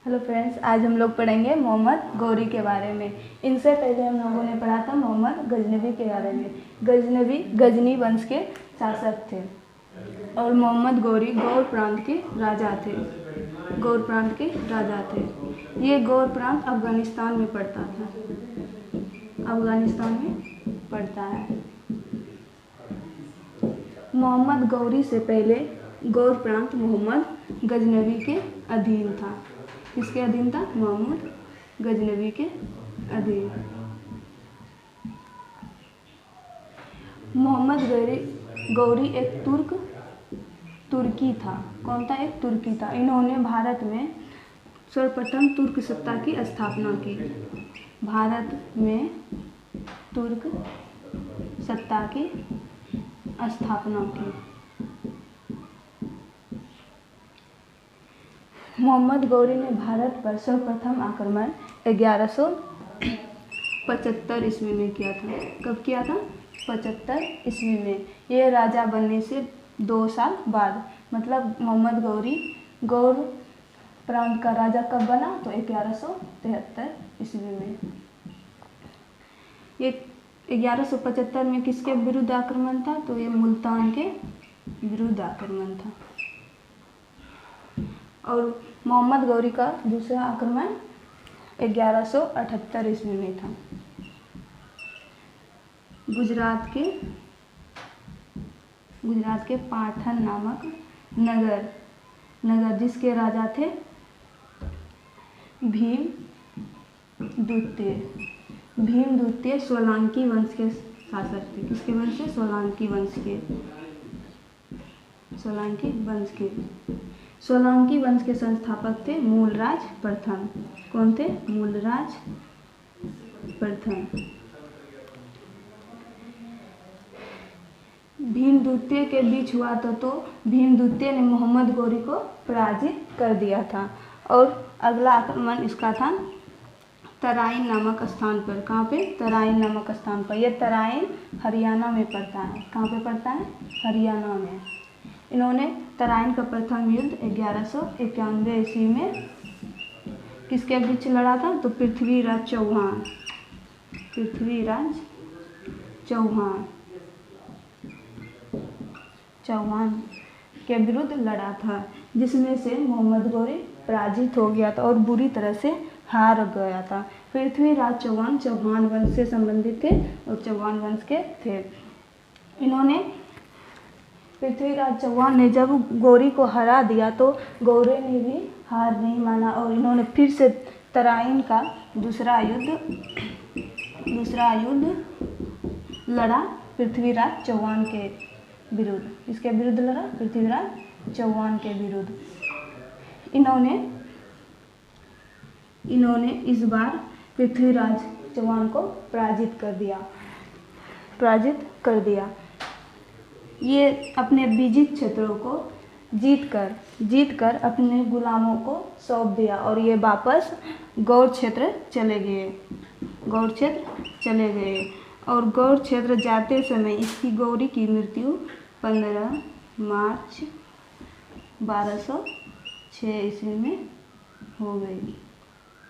Hello friends, आज हम लोग पढ़ेंगे मोहम्मद गौरी के बारे में। इनसे पहले हम लोगों ने पढ़ा था मोहम्मद गजनवी के बारे में। गजनवी गजनी वंश के शासक थे और मोहम्मद गौरी गौर प्रांत के राजा थे। गौर प्रांत के राजा थे। ये गौर प्रांत अफ़गानिस्तान में पड़ता था। अफ़गानिस्तान में पड़ता है। मोहम्मद गौरी से पहले गौर प्रांत मोहम्मद गजनवी के अधीन था। किसके अधीन था? मोहम्मद गजनवी के अधीन। मोहम्मद गौरी एक तुर्की था। कौन था? एक तुर्की था। इन्होंने भारत में सर्वप्रथम तुर्क सत्ता की स्थापना की। भारत में तुर्क सत्ता की स्थापना की। मोहम्मद गौरी ने भारत पर सर्वप्रथम आक्रमण 1175 ईस्वी में किया था। कब किया था? 75 ईस्वी में। ये राजा बनने से 2 साल बाद, मतलब मोहम्मद गौरी गौर प्रांत का राजा कब बना? तो 1173 ईस्वी में। ये 1175 में किसके विरुद्ध आक्रमण था? तो ये मुल्तान के विरुद्ध आक्रमण था। और मोहम्मद गौरी का दूसरा आक्रमण 1178 ईस्वी में था। गुजरात के पाटन नामक नगर जिसके राजा थे भीमद्वितीय सोलंकी वंश के शासक थे। किसके वंश से? सोलंकी वंश के संस्थापक थे मूलराज प्रथम। कौन थे? मूलराज प्रथम। भीमद्वितीय के बीच हुआ तो भीमद्वितीय ने मोहम्मद गौरी को पराजित कर दिया था। और अगला आक्रमण इसका था तराइन नामक स्थान पर। कहाँ पे? तराइन नामक स्थान पर। यह तराइन हरियाणा में पड़ता है। कहाँ पे पड़ता है? हरियाणा में। इन्होंने तराइन का प्रथम युद्ध 1191 ईस्वी में किसके बीच लड़ा था? तो पृथ्वीराज चौहान के विरुद्ध लड़ा था, जिसमें से मोहम्मद गौरी पराजित हो गया था और बुरी तरह से हार गया था। पृथ्वीराज चौहान वंश से संबंधित थे और चौहान वंश के थे। पृथ्वीराज चौहान ने जब गौरी को हरा दिया तो गौरी ने भी हार नहीं माना और इन्होंने फिर से तराइन का दूसरा युद्ध लड़ा पृथ्वीराज चौहान के विरुद्ध। किसके विरुद्ध लड़ा? पृथ्वीराज चौहान के विरुद्ध। इन्होंने इस बार पृथ्वीराज चौहान को पराजित कर दिया। ये अपने विजित क्षेत्रों को जीतकर अपने गुलामों को सौंप दिया और ये वापस गौड़ क्षेत्र चले गए। और गौड़ क्षेत्र जाते समय इसकी गौरी की मृत्यु 15 मार्च 1206 ईस्वी में हो गई।